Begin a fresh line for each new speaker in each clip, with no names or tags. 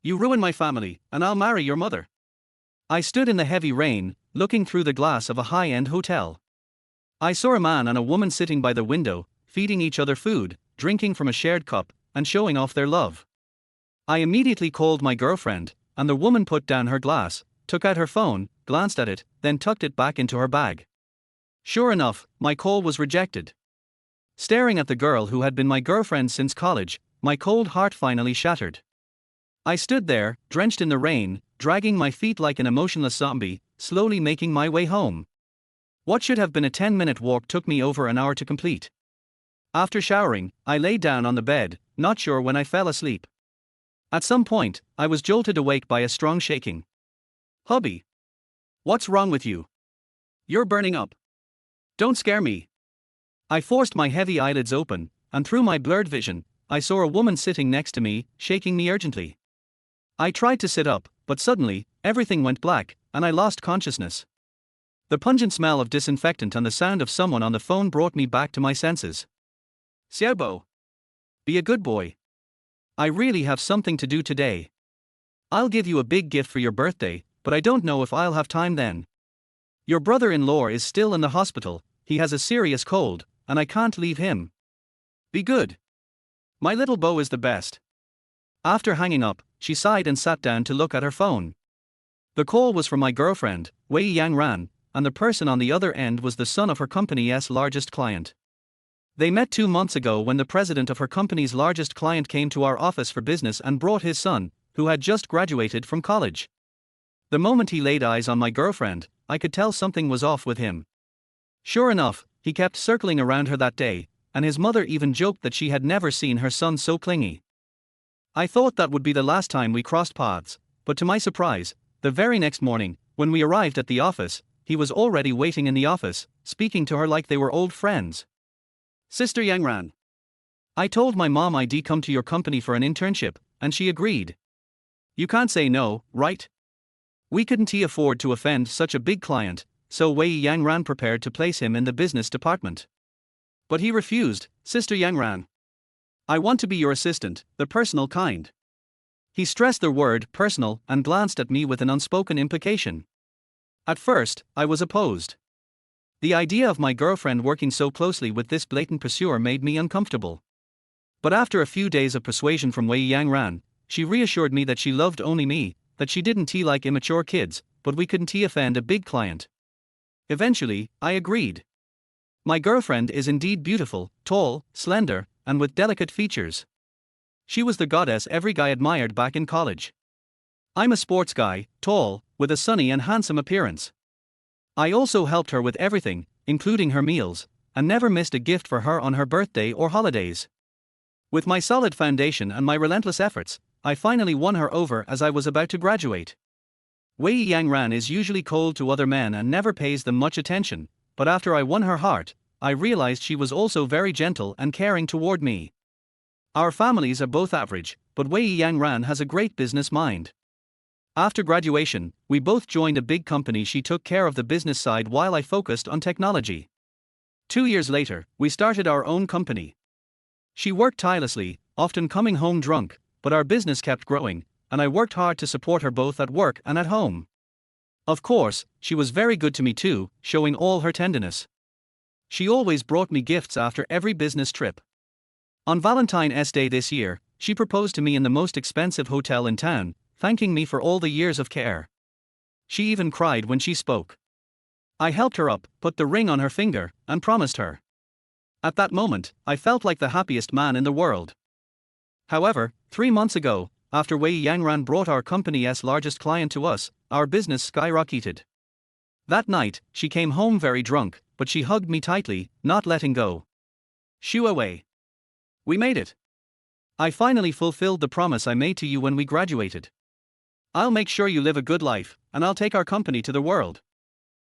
You ruin my family, and I'll marry your mother. I stood in the heavy rain, looking through the glass of a high-end hotel. I saw a man and a woman sitting by the window, feeding each other food, drinking from a shared cup, and showing off their love. I immediately called my girlfriend, and the woman put down her glass, took out her phone, glanced at it, then tucked it back into her bag. Sure enough, my call was rejected. Staring at the girl who had been my girlfriend since college, my cold heart finally shattered. I stood there, drenched in the rain, dragging my feet like an emotionless zombie, slowly making my way home. What should have been a 10-minute walk took me over an hour to complete. After showering, I lay down on the bed, not sure when I fell asleep. At some point, I was jolted awake by a strong shaking. Hubby! What's wrong with you? You're burning up. Don't scare me. I forced my heavy eyelids open, and through my blurred vision, I saw a woman sitting next to me, shaking me urgently. I tried to sit up, but suddenly, everything went black, and I lost consciousness. The pungent smell of disinfectant and the sound of someone on the phone brought me back to my senses. Xiaobo. Be a good boy. I really have something to do today. I'll give you a big gift for your birthday, but I don't know if I'll have time then. Your brother-in-law is still in the hospital, he has a serious cold, and I can't leave him. Be good. My little beau is the best. After hanging up, she sighed and sat down to look at her phone. The call was from my girlfriend, Wei Yangran, and the person on the other end was the son of her company's largest client. They met 2 months ago when the president of her company's largest client came to our office for business and brought his son, who had just graduated from college. The moment he laid eyes on my girlfriend, I could tell something was off with him. Sure enough, he kept circling around her that day, and his mother even joked that she had never seen her son so clingy. I thought that would be the last time we crossed paths, but to my surprise, the very next morning, when we arrived at the office, he was already waiting in the office, speaking to her like they were old friends. Sister Yangran. I told my mom I'd come to your company for an internship, and she agreed. You can't say no, right? We couldn't afford to offend such a big client, so Wei Yangran prepared to place him in the business department. But he refused, Sister Yangran. I want to be your assistant, the personal kind. He stressed the word personal and glanced at me with an unspoken implication. At first, I was opposed. The idea of my girlfriend working so closely with this blatant pursuer made me uncomfortable. But after a few days of persuasion from Wei Yangran, she reassured me that she loved only me, that she didn't like immature kids, but we couldn't offend a big client. Eventually, I agreed. My girlfriend is indeed beautiful, tall, slender, and with delicate features. She was the goddess every guy admired back in college. I'm a sports guy, tall, with a sunny and handsome appearance. I also helped her with everything, including her meals, and never missed a gift for her on her birthday or holidays. With my solid foundation and my relentless efforts, I finally won her over as I was about to graduate. Wei Yangran is usually cold to other men and never pays them much attention, but after I won her heart, I realized she was also very gentle and caring toward me. Our families are both average, but Wei Yangran has a great business mind. After graduation, we both joined a big company. She took care of the business side while I focused on technology. 2 years later, we started our own company. She worked tirelessly, often coming home drunk, but our business kept growing, and I worked hard to support her both at work and at home. Of course, she was very good to me too, showing all her tenderness. She always brought me gifts after every business trip. On Valentine's Day this year, she proposed to me in the most expensive hotel in town, thanking me for all the years of care. She even cried when she spoke. I helped her up, put the ring on her finger, and promised her. At that moment, I felt like the happiest man in the world. However, 3 months ago, after Wei Yangran brought our company's largest client to us, our business skyrocketed. That night, she came home very drunk, but she hugged me tightly, not letting go. Shoo away. We made it. I finally fulfilled the promise I made to you when we graduated. I'll make sure you live a good life, and I'll take our company to the world.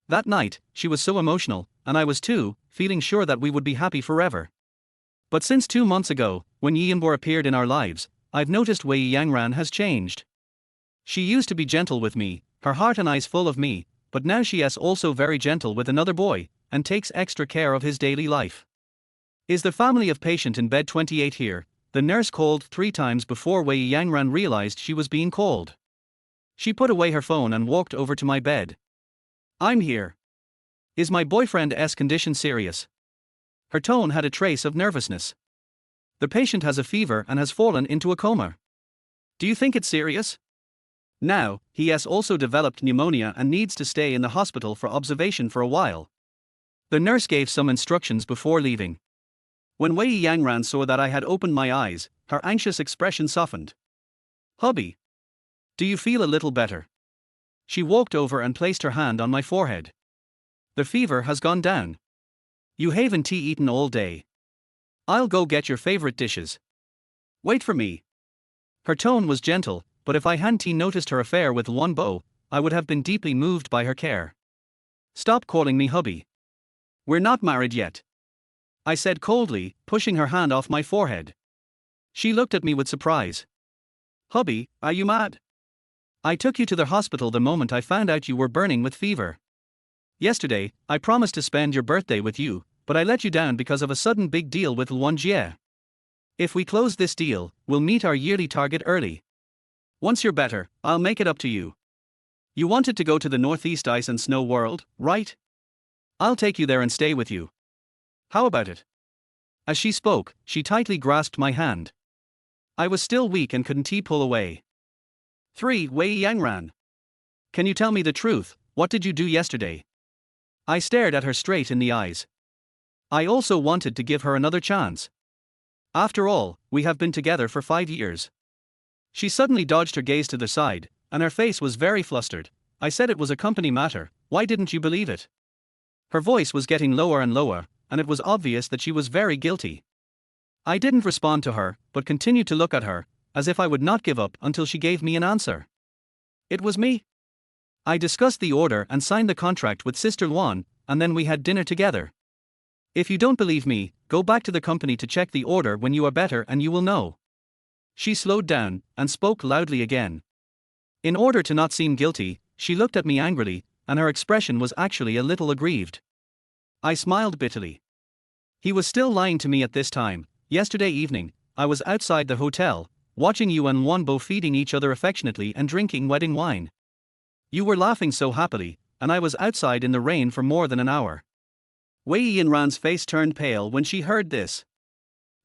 That night, she was so emotional, and I was too, feeling sure that we would be happy forever. But since 2 months ago, when Yinbo appeared in our lives, I've noticed Wei Yangran has changed. She used to be gentle with me, her heart and eyes full of me, but now she is also very gentle with another boy, and takes extra care of his daily life. Is the family of patient in bed 28 here? the nurse called 3 times before Wei Yangran realized she was being called. She put away her phone and walked over to my bed. "I'm here. Is my boyfriend's condition serious?" Her tone had a trace of nervousness. "The patient has a fever and has fallen into a coma. Do you think it's serious? Now, he has also developed pneumonia and needs to stay in the hospital for observation for a while." The nurse gave some instructions before leaving. When Wei Yangran saw that I had opened my eyes, her anxious expression softened. "Hubby, do you feel a little better?" She walked over and placed her hand on my forehead. "The fever has gone down. You haven't eaten all day. I'll go get your favorite dishes. Wait for me." Her tone was gentle, but if I hadn't noticed her affair with Luan Bo, I would have been deeply moved by her care. "Stop calling me hubby. We're not married yet," I said coldly, pushing her hand off my forehead. She looked at me with surprise. "Hubby, are you mad? I took you to the hospital the moment I found out you were burning with fever. Yesterday, I promised to spend your birthday with you, but I let you down because of a sudden big deal with Luan Jie. If we close this deal, we'll meet our yearly target early. Once you're better, I'll make it up to you. You wanted to go to the Northeast Ice and Snow World, right? I'll take you there and stay with you. How about it?" As she spoke, she tightly grasped my hand. I was still weak and couldn't pull away. 3. Wei Yangran. Can you tell me the truth? What did you do yesterday? I stared at her straight in the eyes. I also wanted to give her another chance. After all, we have been together for 5 years. She suddenly dodged her gaze to the side, and her face was very flustered. "I said it was a company matter, why didn't you believe it?" Her voice was getting lower and lower, and it was obvious that she was very guilty. I didn't respond to her, but continued to look at her, as if I would not give up until she gave me an answer. "It was me. I discussed the order and signed the contract with Sister Luan, and then we had dinner together. If you don't believe me, go back to the company to check the order when you are better and you will know." She slowed down, and spoke loudly again. In order to not seem guilty, she looked at me angrily, and her expression was actually a little aggrieved. I smiled bitterly. He was still lying to me at this time. Yesterday evening, I was outside the hotel, watching you and Luan Bo feeding each other affectionately and drinking wedding wine. You were laughing so happily, and I was outside in the rain for more than an hour. Wei Yinran's face turned pale when she heard this.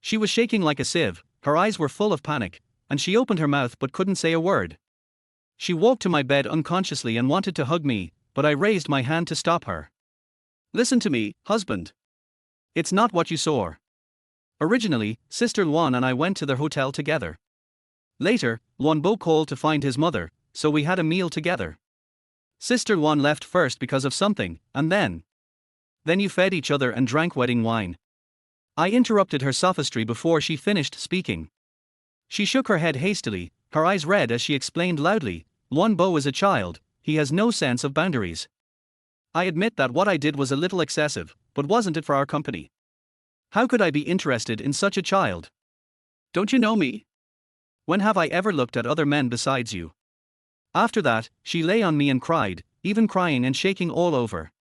She was shaking like a sieve, her eyes were full of panic, and she opened her mouth but couldn't say a word. She walked to my bed unconsciously and wanted to hug me, but I raised my hand to stop her. "Listen to me, husband. It's not what you saw. Originally, Sister Luan and I went to the hotel together. Later, Luan Bo called to find his mother, so we had a meal together. Sister Luan left first because of something, and then you fed each other and drank wedding wine." I interrupted her sophistry before she finished speaking. She shook her head hastily, her eyes red as she explained loudly, "Luan Bo is a child, he has no sense of boundaries. I admit that what I did was a little excessive, but wasn't it for our company? How could I be interested in such a child? Don't you know me? When have I ever looked at other men besides you?" After that, she lay on me and cried, even crying and shaking all over.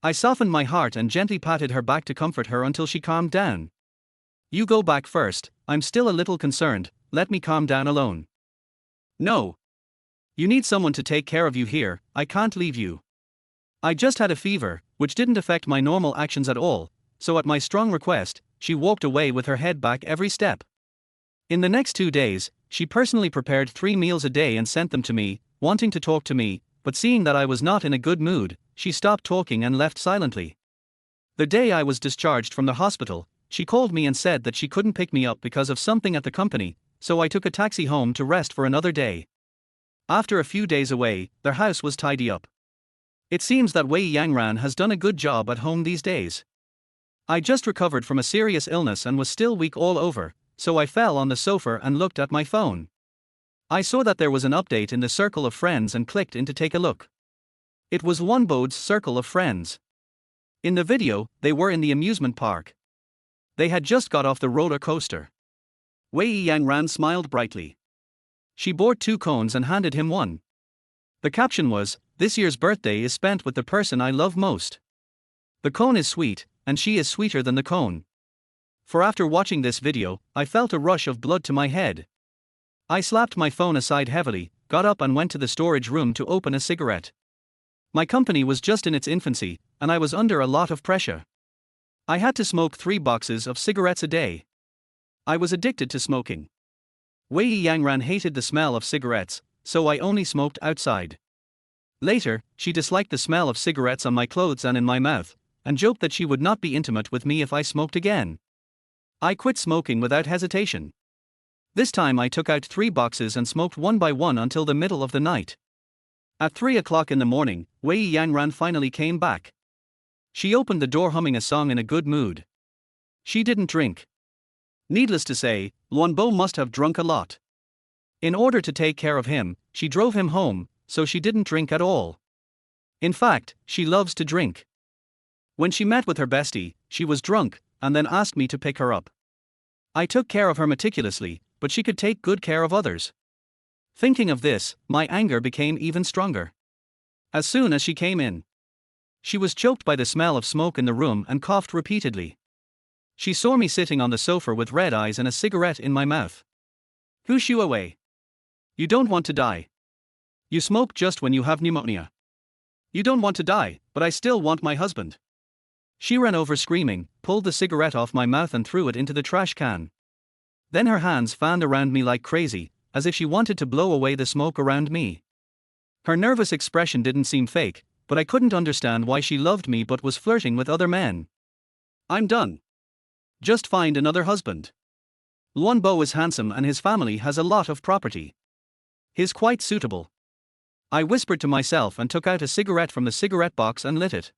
I softened my heart and gently patted her back to comfort her until she calmed down. "You go back first, I'm still a little concerned, let me calm down alone." "No. You need someone to take care of you here, I can't leave you. I just had a fever, which didn't affect my normal actions at all, so at my strong request, she walked away with her head back every step. In the next 2 days, she personally prepared 3 meals a day and sent them to me, wanting to talk to me, but seeing that I was not in a good mood, she stopped talking and left silently. The day I was discharged from the hospital, she called me and said that she couldn't pick me up because of something at the company, so I took a taxi home to rest for another day. After a few days away, their house was tidy up. It seems that Wei Yangran has done a good job at home these days. I just recovered from a serious illness and was still weak all over, so I fell on the sofa and looked at my phone. I saw that there was an update in the circle of friends and clicked in to take a look. It was Luan Bo's circle of friends. In the video, they were in the amusement park. They had just got off the roller coaster. Wei Yangran smiled brightly. She bought 2 cones and handed him one. The caption was, "This year's birthday is spent with the person I love most. The cone is sweet, and she is sweeter than the cone." For after watching this video, I felt a rush of blood to my head. I slapped my phone aside heavily, got up and went to the storage room to open a cigarette. My company was just in its infancy, and I was under a lot of pressure. I had to smoke 3 boxes of cigarettes a day. I was addicted to smoking. Wei Yangran hated the smell of cigarettes, so I only smoked outside. Later, she disliked the smell of cigarettes on my clothes and in my mouth, and joked that she would not be intimate with me if I smoked again. I quit smoking without hesitation. This time I took out 3 boxes and smoked one by one until the middle of the night. At 3 o'clock in the morning, Wei Yangran finally came back. She opened the door humming a song in a good mood. She didn't drink. Needless to say, Luanbo must have drunk a lot. In order to take care of him, she drove him home, so she didn't drink at all. In fact, she loves to drink. When she met with her bestie, she was drunk, and then asked me to pick her up. I took care of her meticulously, but she could take good care of others. Thinking of this, my anger became even stronger. As soon as she came in, she was choked by the smell of smoke in the room and coughed repeatedly. She saw me sitting on the sofa with red eyes and a cigarette in my mouth. Push you away. You don't want to die. You smoke just when you have pneumonia. You don't want to die, but I still want my husband. She ran over screaming, pulled the cigarette off my mouth and threw it into the trash can. Then her hands fanned around me like crazy, as if she wanted to blow away the smoke around me. Her nervous expression didn't seem fake, but I couldn't understand why she loved me but was flirting with other men. I'm done. Just find another husband. Luanbo is handsome and his family has a lot of property. He's quite suitable. I whispered to myself and took out a cigarette from the cigarette box and lit it.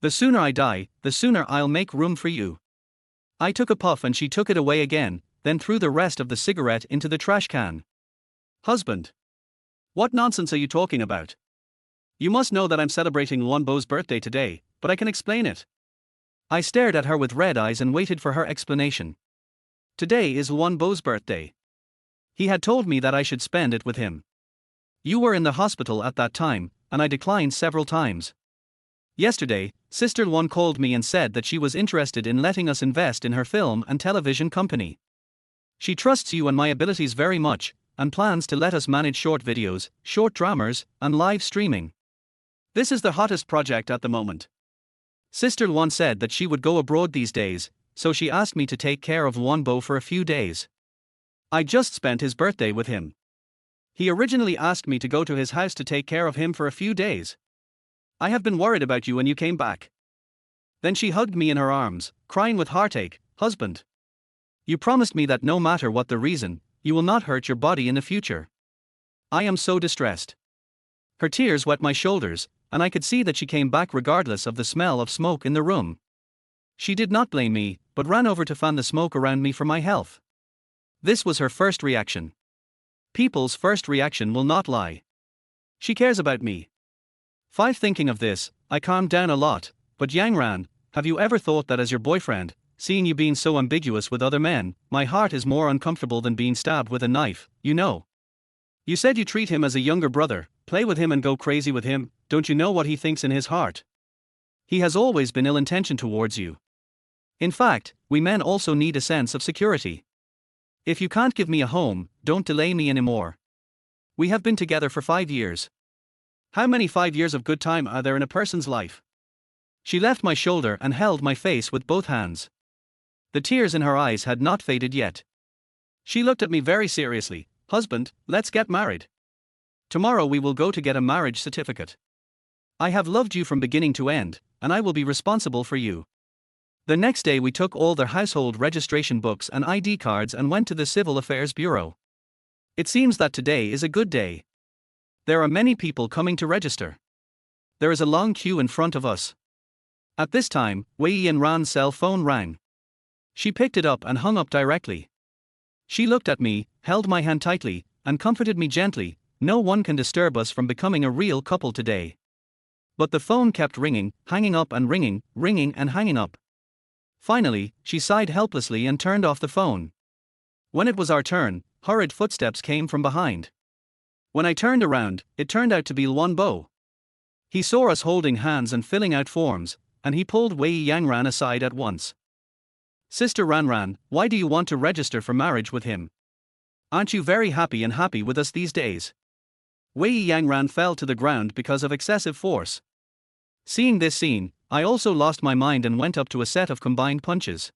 The sooner I die, the sooner I'll make room for you. I took a puff and she took it away again, then threw the rest of the cigarette into the trash can. Husband. What nonsense are you talking about? You must know that I'm celebrating Luanbo's birthday today, but I can explain it. I stared at her with red eyes and waited for her explanation. Today is Luanbo's birthday. He had told me that I should spend it with him. You were in the hospital at that time, and I declined several times. Yesterday, Sister Luan called me and said that she was interested in letting us invest in her film and television company. She trusts you and my abilities very much, and plans to let us manage short videos, short dramas, and live streaming. This is the hottest project at the moment. Sister Luan said that she would go abroad these days, so she asked me to take care of Luanbo for a few days. I just spent his birthday with him. He originally asked me to go to his house to take care of him for a few days. I have been worried about you when you came back. Then she hugged me in her arms, crying with heartache, Husband. You promised me that no matter what the reason, you will not hurt your body in the future. I am so distressed. Her tears wet my shoulders, and I could see that she came back regardless of the smell of smoke in the room. She did not blame me, but ran over to fan the smoke around me for my health. This was her first reaction. People's first reaction will not lie. She cares about me. 5. Thinking of this, I calmed down a lot, but Yangran, have you ever thought that as your boyfriend, seeing you being so ambiguous with other men, my heart is more uncomfortable than being stabbed with a knife, you know? You said you treat him as a younger brother, play with him and go crazy with him, don't you know what he thinks in his heart? He has always been ill-intentioned towards you. In fact, we men also need a sense of security. If you can't give me a home, don't delay me anymore. We have been together for 5 years. How many 5 years of good time are there in a person's life? She left my shoulder and held my face with both hands. The tears in her eyes had not faded yet. She looked at me very seriously. Husband, let's get married. Tomorrow we will go to get a marriage certificate. I have loved you from beginning to end, and I will be responsible for you. The next day we took all their household registration books and ID cards and went to the Civil Affairs Bureau. It seems that today is a good day. There are many people coming to register. There is a long queue in front of us. At this time, Wei Yanran's cell phone rang. She picked it up and hung up directly. She looked at me, held my hand tightly, and comforted me gently. No one can disturb us from becoming a real couple today. But the phone kept ringing, hanging up and ringing, ringing and hanging up. Finally, she sighed helplessly and turned off the phone. When it was our turn, hurried footsteps came from behind. When I turned around, it turned out to be Luanbo. He saw us holding hands and filling out forms, and he pulled Wei Yangran aside at once. Sister Ranran, why do you want to register for marriage with him? Aren't you very happy with us these days? Wei Yangran fell to the ground because of excessive force. Seeing this scene, I also lost my mind and went up to a set of combined punches.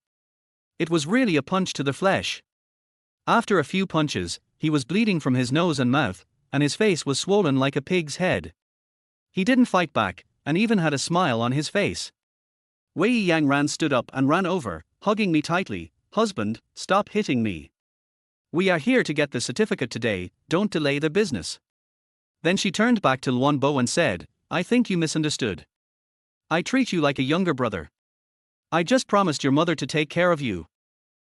It was really a punch to the flesh. After a few punches, he was bleeding from his nose and mouth, and his face was swollen like a pig's head. He didn't fight back, and even had a smile on his face. Wei Yangran stood up and ran over, hugging me tightly. Husband, stop hitting me. We are here to get the certificate today, don't delay the business. Then she turned back to Luan Bo and said, I think you misunderstood. I treat you like a younger brother. I just promised your mother to take care of you.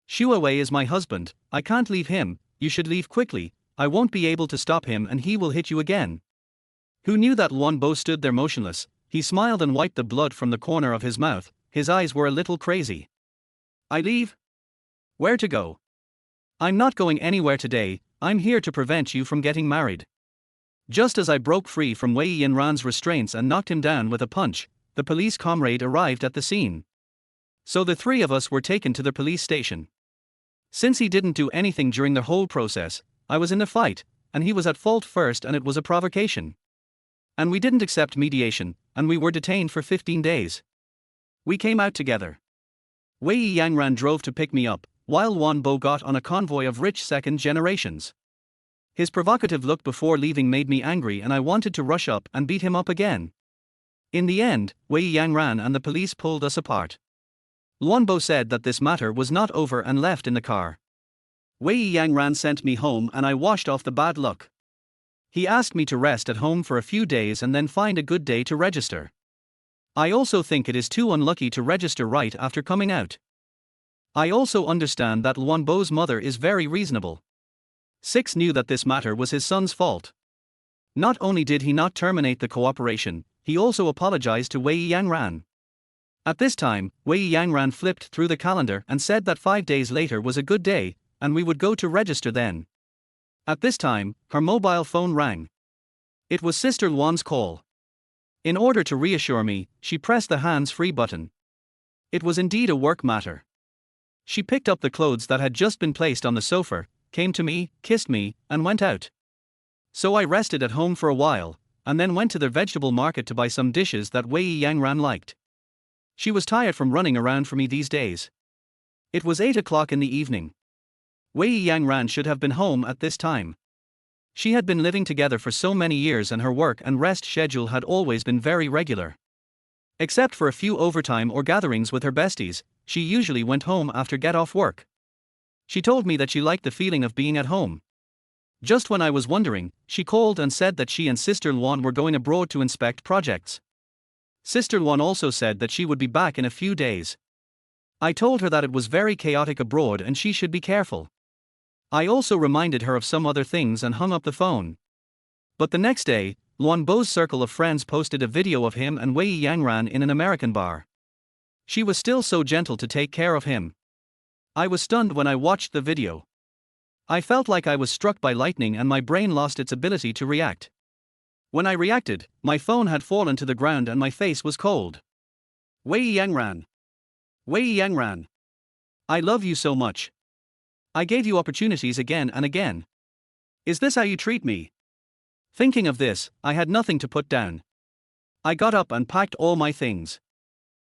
Xue Wei is my husband, I can't leave him, you should leave quickly, I won't be able to stop him and he will hit you again. Who knew that Luan Bo stood there motionless? He smiled and wiped the blood from the corner of his mouth, his eyes were a little crazy. I leave? Where to go? I'm not going anywhere today, I'm here to prevent you from getting married. Just as I broke free from Wei Yinran's restraints and knocked him down with a punch, the police comrade arrived at the scene. So the three of us were taken to the police station. Since he didn't do anything during the whole process, I was in the fight, and he was at fault first and it was a provocation. And we didn't accept mediation, and we were detained for 15 days. We came out together. Wei Yangran drove to pick me up, while Luan Bo got on a convoy of rich second generations. His provocative look before leaving made me angry and I wanted to rush up and beat him up again. In the end, Wei Yangran and the police pulled us apart. Luan Bo said that this matter was not over and left in the car. Wei Yangran sent me home and I washed off the bad luck. He asked me to rest at home for a few days and then find a good day to register. I also think it is too unlucky to register right after coming out. I also understand that Luan Bo's mother is very reasonable. Six knew that this matter was his son's fault. Not only did he not terminate the cooperation, he also apologized to Wei Yangran. At this time, Wei Yangran flipped through the calendar and said that 5 days later was a good day, and we would go to register then. At this time, her mobile phone rang. It was Sister Luan's call. In order to reassure me, she pressed the hands-free button. It was indeed a work matter. She picked up the clothes that had just been placed on the sofa, came to me, kissed me, and went out. So I rested at home for a while, and then went to the vegetable market to buy some dishes that Wei Yangran liked. She was tired from running around for me these days. It was 8 o'clock in the evening. Wei Yangran should have been home at this time. She had been living together for so many years and her work and rest schedule had always been very regular. Except for a few overtime or gatherings with her besties, she usually went home after get off work. She told me that she liked the feeling of being at home. Just when I was wondering, she called and said that she and Sister Luan were going abroad to inspect projects. Sister Luan also said that she would be back in a few days. I told her that it was very chaotic abroad and she should be careful. I also reminded her of some other things and hung up the phone. But the next day, Luan Bo's circle of friends posted a video of him and Wei Yangran in an American bar. She was still so gentle to take care of him. I was stunned when I watched the video. I felt like I was struck by lightning and my brain lost its ability to react. When I reacted, my phone had fallen to the ground and my face was cold. Wei Yangran. Wei Yangran. I love you so much. I gave you opportunities again and again. Is this how you treat me? Thinking of this, I had nothing to put down. I got up and packed all my things.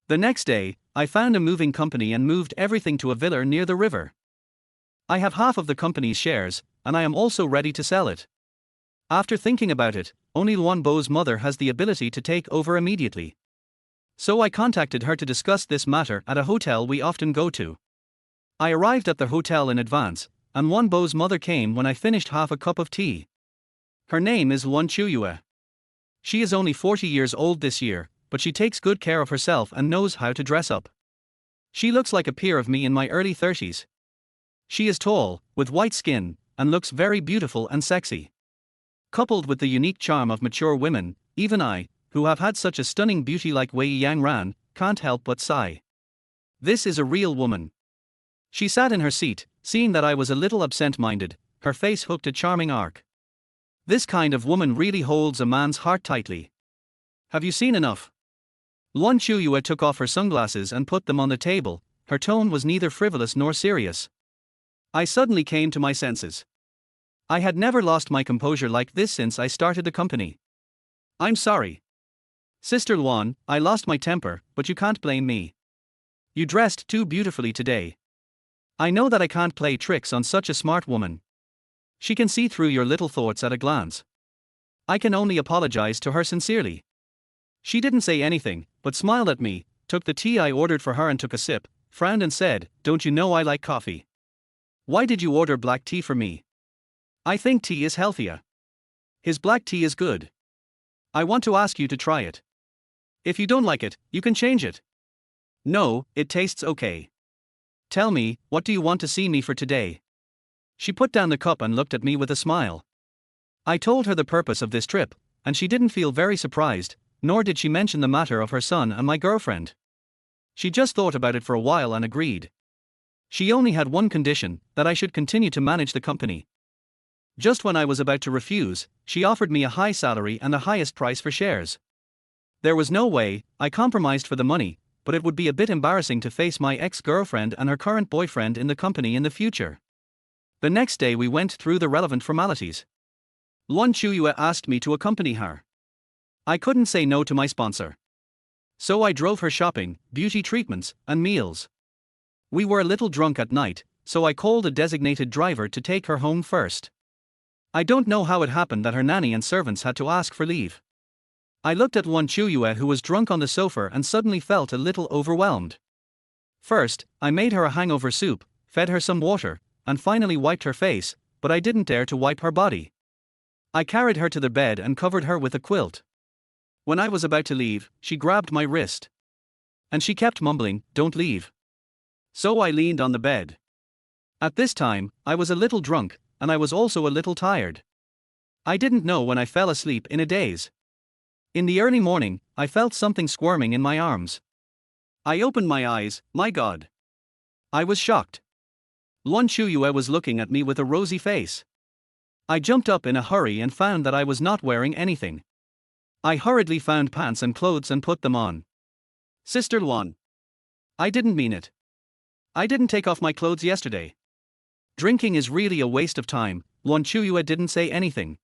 The next day, I found a moving company and moved everything to a villa near the river. I have half of the company's shares, and I am also ready to sell it. After thinking about it, only Luan Bo's mother has the ability to take over immediately. So I contacted her to discuss this matter at a hotel we often go to. I arrived at the hotel in advance, and Luan Bo's mother came when I finished half a cup of tea. Her name is Luan Chuyue. She is only 40 years old this year, but she takes good care of herself and knows how to dress up. She looks like a peer of me in my early 30s. She is tall, with white skin, and looks very beautiful and sexy. Coupled with the unique charm of mature women, even I, who have had such a stunning beauty like Wei Yangran, can't help but sigh. This is a real woman. She sat in her seat, seeing that I was a little absent-minded, her face hooked a charming arc. This kind of woman really holds a man's heart tightly. Have you seen enough? Luan Chuyue took off her sunglasses and put them on the table, her tone was neither frivolous nor serious. I suddenly came to my senses. I had never lost my composure like this since I started the company. I'm sorry. Sister Luan, I lost my temper, but you can't blame me. You dressed too beautifully today. I know that I can't play tricks on such a smart woman. She can see through your little thoughts at a glance. I can only apologize to her sincerely. She didn't say anything, but smiled at me, took the tea I ordered for her and took a sip, frowned and said, "Don't you know I like coffee? Why did you order black tea for me? I think tea is healthier. His black tea is good. I want to ask you to try it. If you don't like it, you can change it." "No, it tastes okay. Tell me, what do you want to see me for today?" She put down the cup and looked at me with a smile. I told her the purpose of this trip, and she didn't feel very surprised, nor did she mention the matter of her son and my girlfriend. She just thought about it for a while and agreed. She only had one condition, that I should continue to manage the company. Just when I was about to refuse, she offered me a high salary and the highest price for shares. There was no way, I compromised for the money, but it would be a bit embarrassing to face my ex-girlfriend and her current boyfriend in the company in the future. The next day we went through the relevant formalities. Luan Chuyue asked me to accompany her. I couldn't say no to my sponsor. So I drove her shopping, beauty treatments, and meals. We were a little drunk at night, so I called a designated driver to take her home first. I don't know how it happened that her nanny and servants had to ask for leave. I looked at Luan Chuyue who was drunk on the sofa and suddenly felt a little overwhelmed. First, I made her a hangover soup, fed her some water, and finally wiped her face, but I didn't dare to wipe her body. I carried her to the bed and covered her with a quilt. When I was about to leave, she grabbed my wrist. And she kept mumbling, "Don't leave." So I leaned on the bed. At this time, I was a little drunk, and I was also a little tired. I didn't know when I fell asleep in a daze. In the early morning, I felt something squirming in my arms. I opened my eyes, my God. I was shocked. Luan Chuyue was looking at me with a rosy face. I jumped up in a hurry and found that I was not wearing anything. I hurriedly found pants and clothes and put them on. "Sister Luan. I didn't mean it. I didn't take off my clothes yesterday." Drinking is really a waste of time. Luan Chuyue didn't say anything.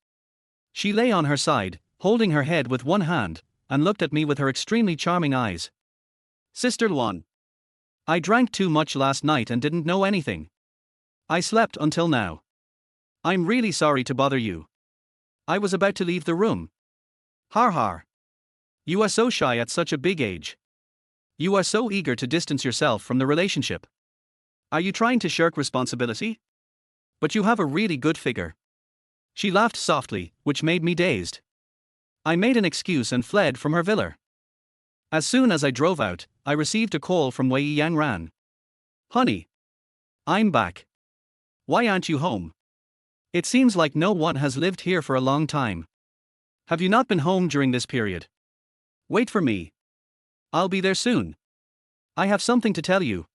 She lay on her side, holding her head with one hand, and looked at me with her extremely charming eyes. "Sister Luan. I drank too much last night and didn't know anything. I slept until now. I'm really sorry to bother you. I was about to leave the room." Har har. You are so shy at such a big age. You are so eager to distance yourself from the relationship. Are you trying to shirk responsibility? But you have a really good figure. She laughed softly, which made me dazed. I made an excuse and fled from her villa. As soon as I drove out, I received a call from Wei Yangran. "Honey. I'm back. Why aren't you home? It seems like no one has lived here for a long time. Have you not been home during this period? Wait for me. I'll be there soon. I have something to tell you."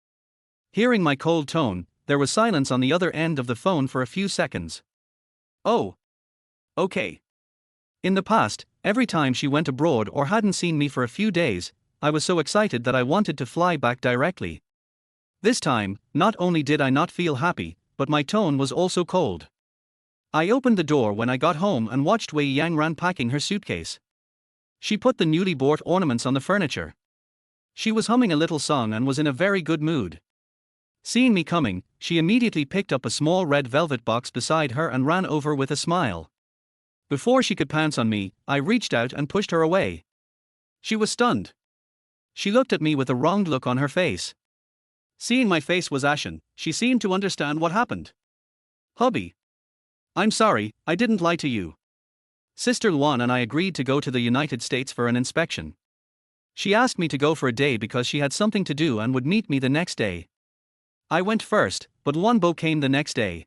Hearing my cold tone, there was silence on the other end of the phone for a few seconds. "Oh. Okay." In the past, every time she went abroad or hadn't seen me for a few days, I was so excited that I wanted to fly back directly. This time, not only did I not feel happy, but my tone was also cold. I opened the door when I got home and watched Wei Yangran packing her suitcase. She put the newly bought ornaments on the furniture. She was humming a little song and was in a very good mood. Seeing me coming, she immediately picked up a small red velvet box beside her and ran over with a smile. Before she could pounce on me, I reached out and pushed her away. She was stunned. She looked at me with a wronged look on her face. Seeing my face was ashen, she seemed to understand what happened. "Hubby. I'm sorry, I didn't lie to you. Sister Luan and I agreed to go to the United States for an inspection. She asked me to go for a day because she had something to do and would meet me the next day. I went first, but Luan Bo came the next day.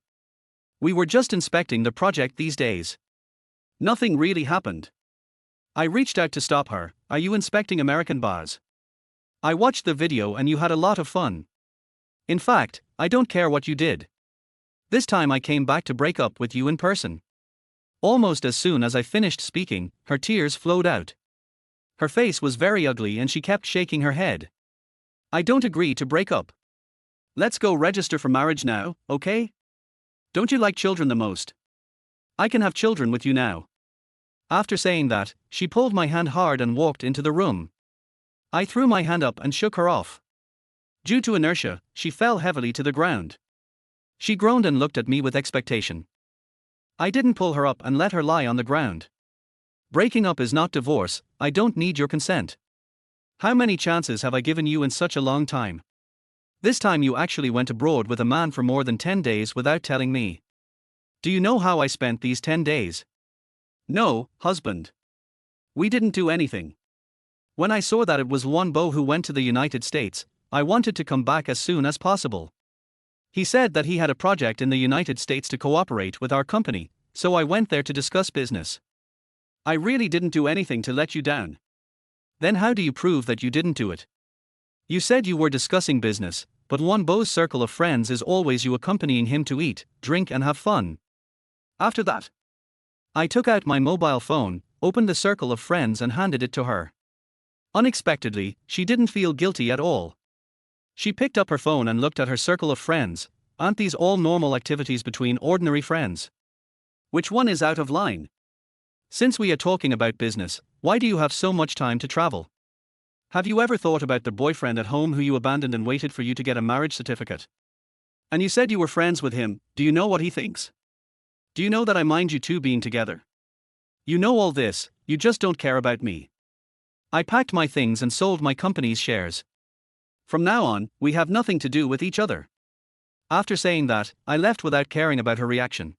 We were just inspecting the project these days. Nothing really happened. I reached out to stop her. Are you inspecting American bars? I watched the video and you had a lot of fun. In fact, I don't care what you did. This time I came back to break up with you in person." Almost as soon as I finished speaking, her tears flowed out. Her face was very ugly and she kept shaking her head. "I don't agree to break up. Let's go register for marriage now, okay? Don't you like children the most? I can have children with you now. After saying that, she pulled my hand hard and walked into the room. I threw my hand up and shook her off. Due to inertia, she fell heavily to the ground. She groaned and looked at me with expectation. I didn't pull her up and let her lie on the ground. Breaking up is not divorce. I don't need your consent. How many chances have I given you in such a long time? This time you actually went abroad with a man for more than 10 days without telling me. Do you know how I spent these 10 days? No, husband. We didn't do anything. When I saw that it was Wonbo who went to the United States, I wanted to come back as soon as possible. He said that he had a project in the United States to cooperate with our company, so I went there to discuss business. I really didn't do anything to let you down. Then how do you prove that you didn't do it? You said you were discussing business, but Wonbo's circle of friends is always you accompanying him to eat, drink and have fun. After that, I took out my mobile phone, opened the circle of friends and handed it to her. Unexpectedly, she didn't feel guilty at all. She picked up her phone and looked at her circle of friends. Aren't these all normal activities between ordinary friends? Which one is out of line? Since we are talking about business, why do you have so much time to travel? Have you ever thought about the boyfriend at home who you abandoned and waited for you to get a marriage certificate? And you said you were friends with him. Do you know what he thinks? Do you know that I mind you two being together? You know all this, you just don't care about me. I packed my things and sold my company's shares. From now on, we have nothing to do with each other. After saying that, I left without caring about her reaction.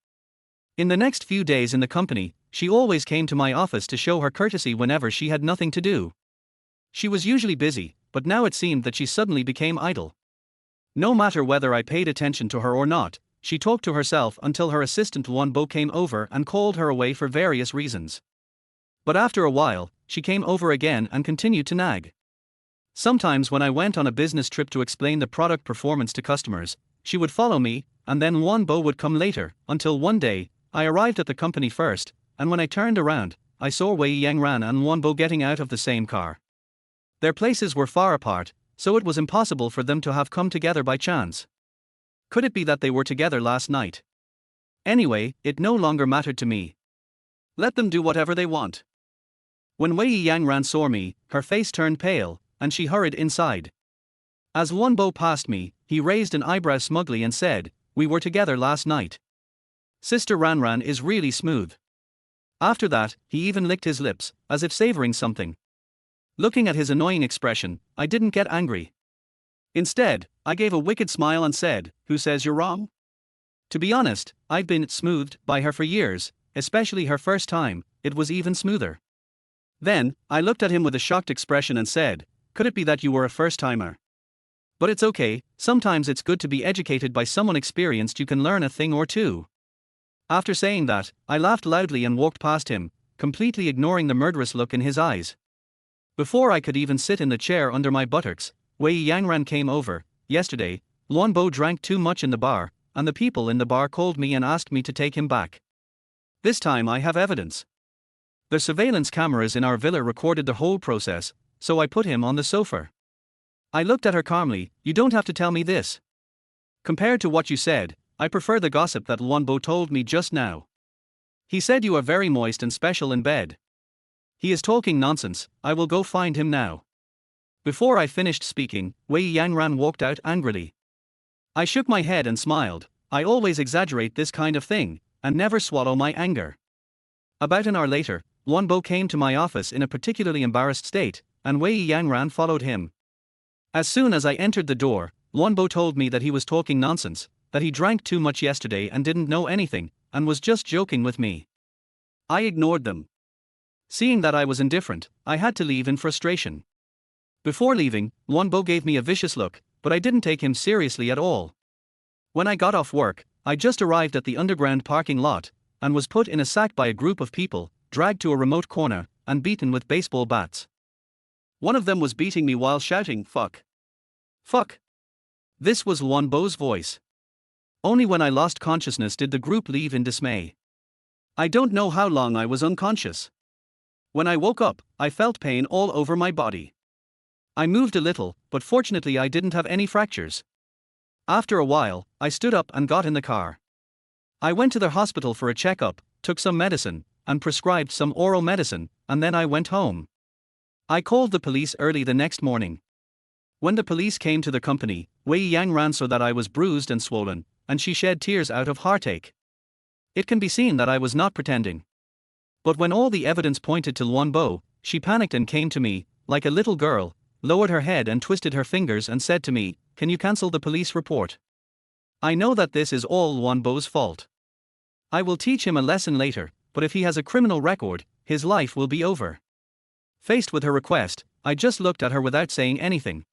In the next few days in the company, she always came to my office to show her courtesy whenever she had nothing to do. She was usually busy, but now it seemed that she suddenly became idle. No matter whether I paid attention to her or not, she talked to herself until her assistant Wonbo came over and called her away for various reasons. But after a while, she came over again and continued to nag. Sometimes when I went on a business trip to explain the product performance to customers, she would follow me, and then Wonbo would come later, until one day, I arrived at the company first, and when I turned around, I saw Wei Yangran and Wonbo getting out of the same car. Their places were far apart, so it was impossible for them to have come together by chance. Could it be that they were together last night? Anyway, it no longer mattered to me. Let them do whatever they want. When Wei Yangran saw me, her face turned pale, and she hurried inside. As Wonbo passed me, he raised an eyebrow smugly and said, "We were together last night. Sister Ranran is really smooth." After that, he even licked his lips, as if savoring something. Looking at his annoying expression, I didn't get angry. Instead, I gave a wicked smile and said, "Who says you're wrong?" To be honest, I've been smoothed by her for years, especially her first time, it was even smoother. Then, I looked at him with a shocked expression and said, "Could it be that you were a first-timer? But it's okay, sometimes it's good to be educated by someone experienced, you can learn a thing or two." After saying that, I laughed loudly and walked past him, completely ignoring the murderous look in his eyes. Before I could even sit in the chair under my buttocks, Wei Yangran came over. Yesterday, Wonbo drank too much in the bar, and the people in the bar called me and asked me to take him back. This time I have evidence. The surveillance cameras in our villa recorded the whole process, so I put him on the sofa. I looked at her calmly. "You don't have to tell me this. Compared to what you said, I prefer the gossip that Wonbo told me just now. He said you are very moist and special in bed. He is talking nonsense, I will go find him now." Before I finished speaking, Wei Yangran walked out angrily. I shook my head and smiled. I always exaggerate this kind of thing, and never swallow my anger. About an hour later, Wonbo came to my office in a particularly embarrassed state, and Wei Yangran followed him. As soon as I entered the door, Wonbo told me that he was talking nonsense, that he drank too much yesterday and didn't know anything, and was just joking with me. I ignored them. Seeing that I was indifferent, I had to leave in frustration. Before leaving, Wonbo gave me a vicious look, but I didn't take him seriously at all. When I got off work, I just arrived at the underground parking lot, and was put in a sack by a group of people, dragged to a remote corner, and beaten with baseball bats. One of them was beating me while shouting, "Fuck! Fuck!" This was Wonbo's voice. Only when I lost consciousness did the group leave in dismay. I don't know how long I was unconscious. When I woke up, I felt pain all over my body. I moved a little, but fortunately I didn't have any fractures. After a while, I stood up and got in the car. I went to the hospital for a checkup, took some medicine, and prescribed some oral medicine, and then I went home. I called the police early the next morning. When the police came to the company, Wei Yang ran so that I was bruised and swollen, and she shed tears out of heartache. It can be seen that I was not pretending. But when all the evidence pointed to Luan Bo, she panicked and came to me, like a little girl, lowered her head and twisted her fingers and said to me, "Can you cancel the police report? I know that this is all Luan Bo's fault. I will teach him a lesson later, but if he has a criminal record, his life will be over." Faced with her request, I just looked at her without saying anything.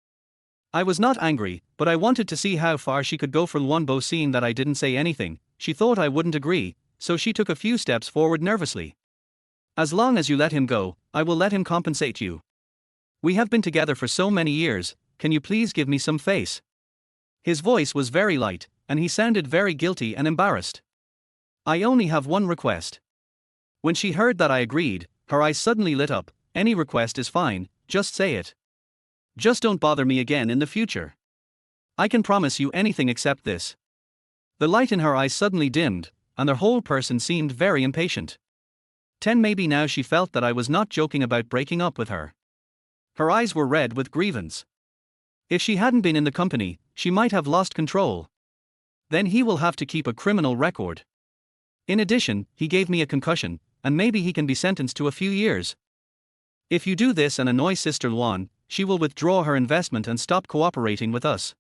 I was not angry, but I wanted to see how far she could go for Luan Bo. Seeing that I didn't say anything, she thought I wouldn't agree, so she took a few steps forward nervously. "As long as you let him go, I will let him compensate you. We have been together for so many years, can you please give me some face?" His voice was very light, and he sounded very guilty and embarrassed. "I only have one request." When she heard that I agreed, her eyes suddenly lit up. "Any request is fine, just say it. Just don't bother me again in the future. I can promise you anything except this." The light in her eyes suddenly dimmed, and her whole person seemed very impatient. Maybe now she felt that I was not joking about breaking up with her. Her eyes were red with grievance. If she hadn't been in the company, she might have lost control. Then he will have to keep a criminal record. In addition, he gave me a concussion, and maybe he can be sentenced to a few years. If you do this and annoy Sister Luan, she will withdraw her investment and stop cooperating with us.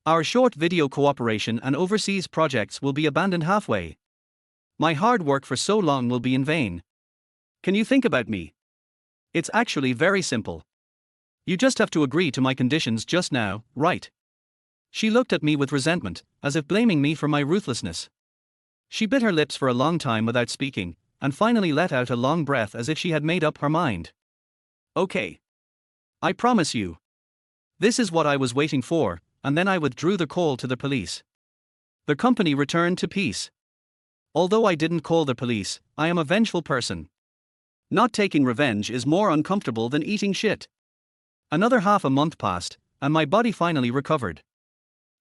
Our short video cooperation and overseas projects will be abandoned halfway. My hard work for so long will be in vain. Can you think about me? It's actually very simple. You just have to agree to my conditions just now, right? She looked at me with resentment, as if blaming me for my ruthlessness. She bit her lips for a long time without speaking, and finally let out a long breath as if she had made up her mind. "Okay. I promise you. This is what I was waiting for," and then I withdrew the call to the police. The company returned to peace. Although I didn't call the police, I am a vengeful person. Not taking revenge is more uncomfortable than eating shit. Another half a month passed, and my body finally recovered.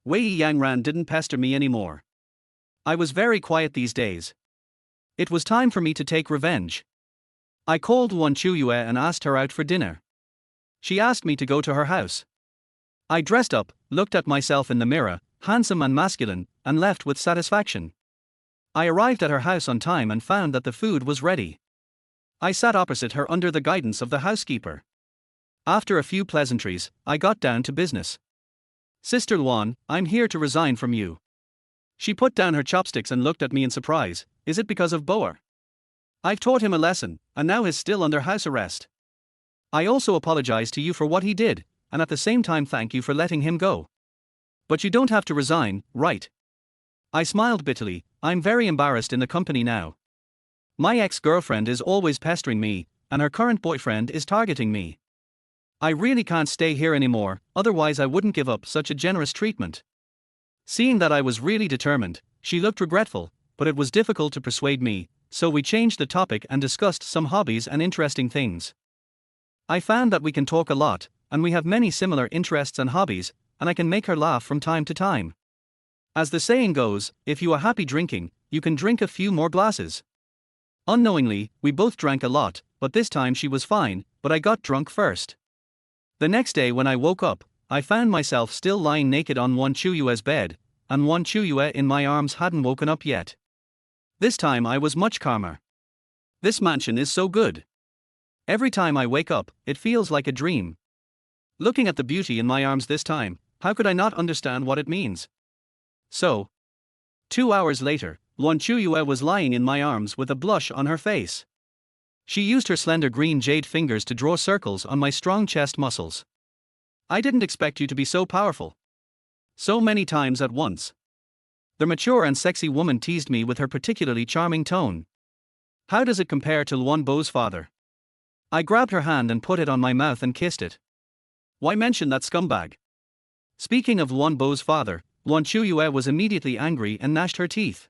Wei Yangran didn't pester me anymore. I was very quiet these days. It was time for me to take revenge. I called Wan Chuyue and asked her out for dinner. She asked me to go to her house. I dressed up, looked at myself in the mirror, handsome and masculine, and left with satisfaction. I arrived at her house on time and found that the food was ready. I sat opposite her under the guidance of the housekeeper. After a few pleasantries, I got down to business. "Sister Luan, I'm here to resign from you." She put down her chopsticks and looked at me in surprise. "Is it because of Boer? I've taught him a lesson, and now he's still under house arrest. I also apologize to you for what he did, and at the same time thank you for letting him go. But you don't have to resign, right?" I smiled bitterly. "I'm very embarrassed in the company now. My ex-girlfriend is always pestering me, and her current boyfriend is targeting me. I really can't stay here anymore, otherwise I wouldn't give up such a generous treatment." Seeing that I was really determined, she looked regretful, but it was difficult to persuade me, so we changed the topic and discussed some hobbies and interesting things. I found that we can talk a lot, and we have many similar interests and hobbies, and I can make her laugh from time to time. As the saying goes, if you are happy drinking, you can drink a few more glasses. Unknowingly, we both drank a lot, but this time she was fine, but I got drunk first. The next day when I woke up, I found myself still lying naked on Wan Chuyue's bed, and Wan Chuyue in my arms hadn't woken up yet. This time I was much calmer. This mansion is so good. Every time I wake up, it feels like a dream. Looking at the beauty in my arms this time, how could I not understand what it means? So, 2 hours later, Luan Chuyue was lying in my arms with a blush on her face. She used her slender green jade fingers to draw circles on my strong chest muscles. "I didn't expect you to be so powerful. So many times at once." The mature and sexy woman teased me with her particularly charming tone. "How does it compare to Luan Bo's father?" I grabbed her hand and put it on my mouth and kissed it. "Why mention that scumbag?" Speaking of Luan Bo's father, Luan Chuyue was immediately angry and gnashed her teeth.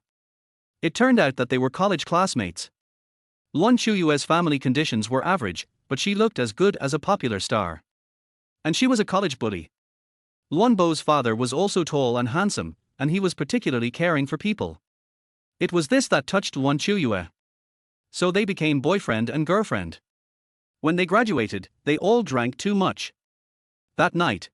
It turned out that they were college classmates. Luan Chuyue's family conditions were average, but she looked as good as a popular star. And she was a college bully. Luan Bo's father was also tall and handsome, and he was particularly caring for people. It was this that touched Luan Chuyue. So they became boyfriend and girlfriend. When they graduated, they all drank too much that night.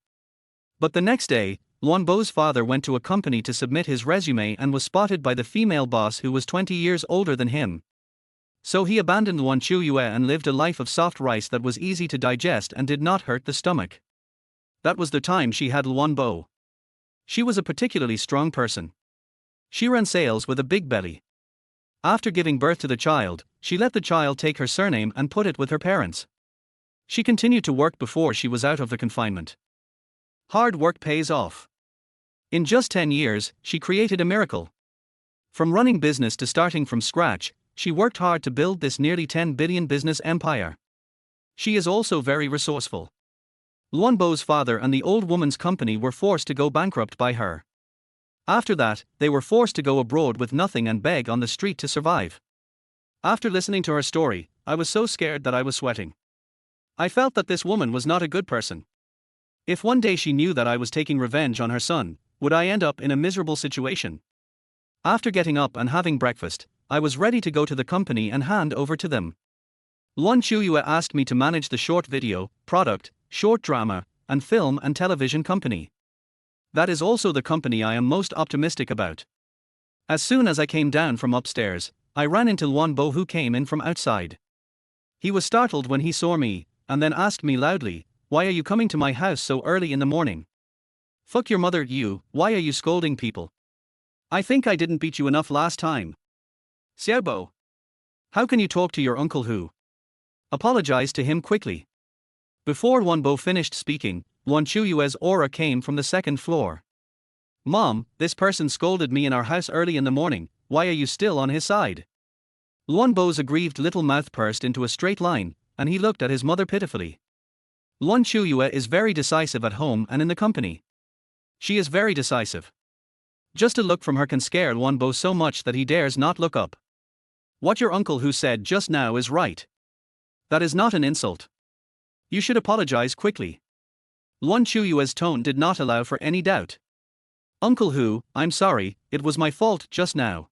But the next day, Luan Bo's father went to a company to submit his resume and was spotted by the female boss who was 20 years older than him. So he abandoned Luan Chuyue and lived a life of soft rice that was easy to digest and did not hurt the stomach. That was the time she had Luan Bo. She was a particularly strong person. She ran sales with a big belly. After giving birth to the child, she let the child take her surname and put it with her parents. She continued to work before she was out of the confinement. Hard work pays off. In just 10 years, she created a miracle. From running business to starting from scratch, she worked hard to build this nearly 10 billion business empire. She is also very resourceful. Luan Bo's father and the old woman's company were forced to go bankrupt by her. After that, they were forced to go abroad with nothing and beg on the street to survive. After listening to her story, I was so scared that I was sweating. I felt that this woman was not a good person. If one day she knew that I was taking revenge on her son, would I end up in a miserable situation? After getting up and having breakfast, I was ready to go to the company and hand over to them. Luan Chuyue asked me to manage the short video, product, short drama, and film and television company. That is also the company I am most optimistic about. As soon as I came down from upstairs, I ran into Luan Bo, who came in from outside. He was startled when he saw me, and then asked me loudly, "Why are you coming to my house so early in the morning? Fuck your mother, you, why are you scolding people? I think I didn't beat you enough last time. Xiaobo. How can you talk to your uncle who?" Apologized to him quickly. Before Luan Bo finished speaking, Luan Chuyue's aura came from the second floor. "Mom, this person scolded me in our house early in the morning, why are you still on his side?" Luan Bo's aggrieved little mouth pursed into a straight line, and he looked at his mother pitifully. Luan Chuyue is very decisive at home and in the company. She is very decisive. Just a look from her can scare Luan Bo so much that he dares not look up. What your uncle who said just now is right. That is not an insult. You should apologize quickly. Luan Chuyue's tone did not allow for any doubt. Uncle Hu, I'm sorry, it was my fault just now.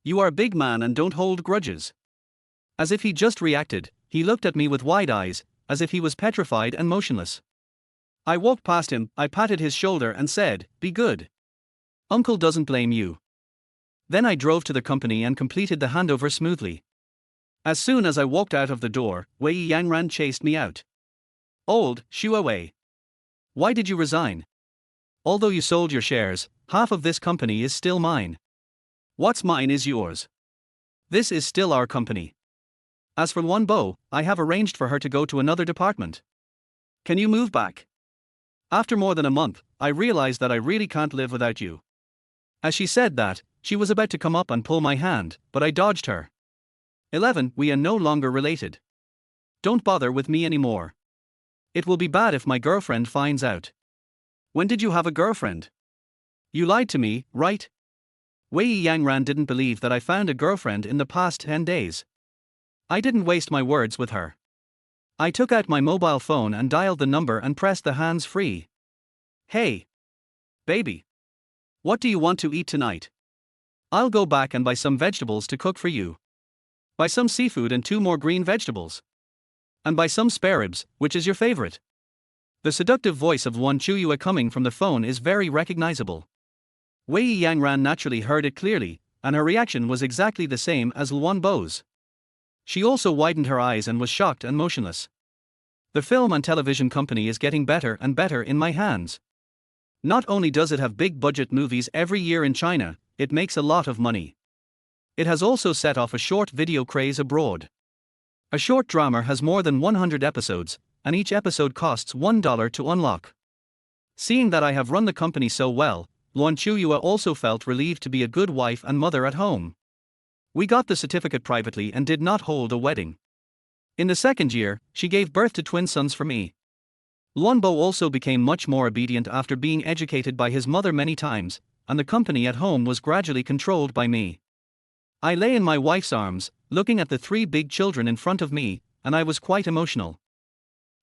You are a big man and don't hold grudges. As if he just reacted, he looked at me with wide eyes, as if he was petrified and motionless. I walked past him, I patted his shoulder and said, "Be good. Uncle doesn't blame you." Then I drove to the company and completed the handover smoothly. As soon as I walked out of the door, Wei Yangran chased me out. "Old Shuawei. Why did you resign? Although you sold your shares, half of this company is still mine. What's mine is yours. This is still our company. As for Luan Bo, I have arranged for her to go to another department. Can you move back? After more than a month, I realized that I really can't live without you." As she said that, she was about to come up and pull my hand, but I dodged her. 11. We are no longer related. Don't bother with me anymore. It will be bad if my girlfriend finds out. When did you have a girlfriend? You lied to me, right? Wei Yangran didn't believe that I found a girlfriend in the past 10 days. I didn't waste my words with her. I took out my mobile phone and dialed the number and pressed the hands-free. "Hey. Baby. What do you want to eat tonight? I'll go back and buy some vegetables to cook for you. Buy some seafood and 2 more green vegetables. And buy some spare ribs, which is your favorite." The seductive voice of Luan Chuyue coming from the phone is very recognizable. Wei Yangran naturally heard it clearly, and her reaction was exactly the same as Luan Bo's. She also widened her eyes and was shocked and motionless. The film and television company is getting better and better in my hands. Not only does it have big budget movies every year in China, it makes a lot of money. It has also set off a short video craze abroad. A short drama has more than 100 episodes, and each episode costs $1 to unlock. Seeing that I have run the company so well, Luan Chuyue also felt relieved to be a good wife and mother at home. We got the certificate privately and did not hold a wedding. In the second year, she gave birth to twin sons for me. Luan Bo also became much more obedient after being educated by his mother many times, and the company at home was gradually controlled by me. I lay in my wife's arms, looking at the 3 big children in front of me, and I was quite emotional.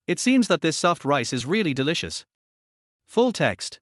It seems that this soft rice is really delicious. Full text.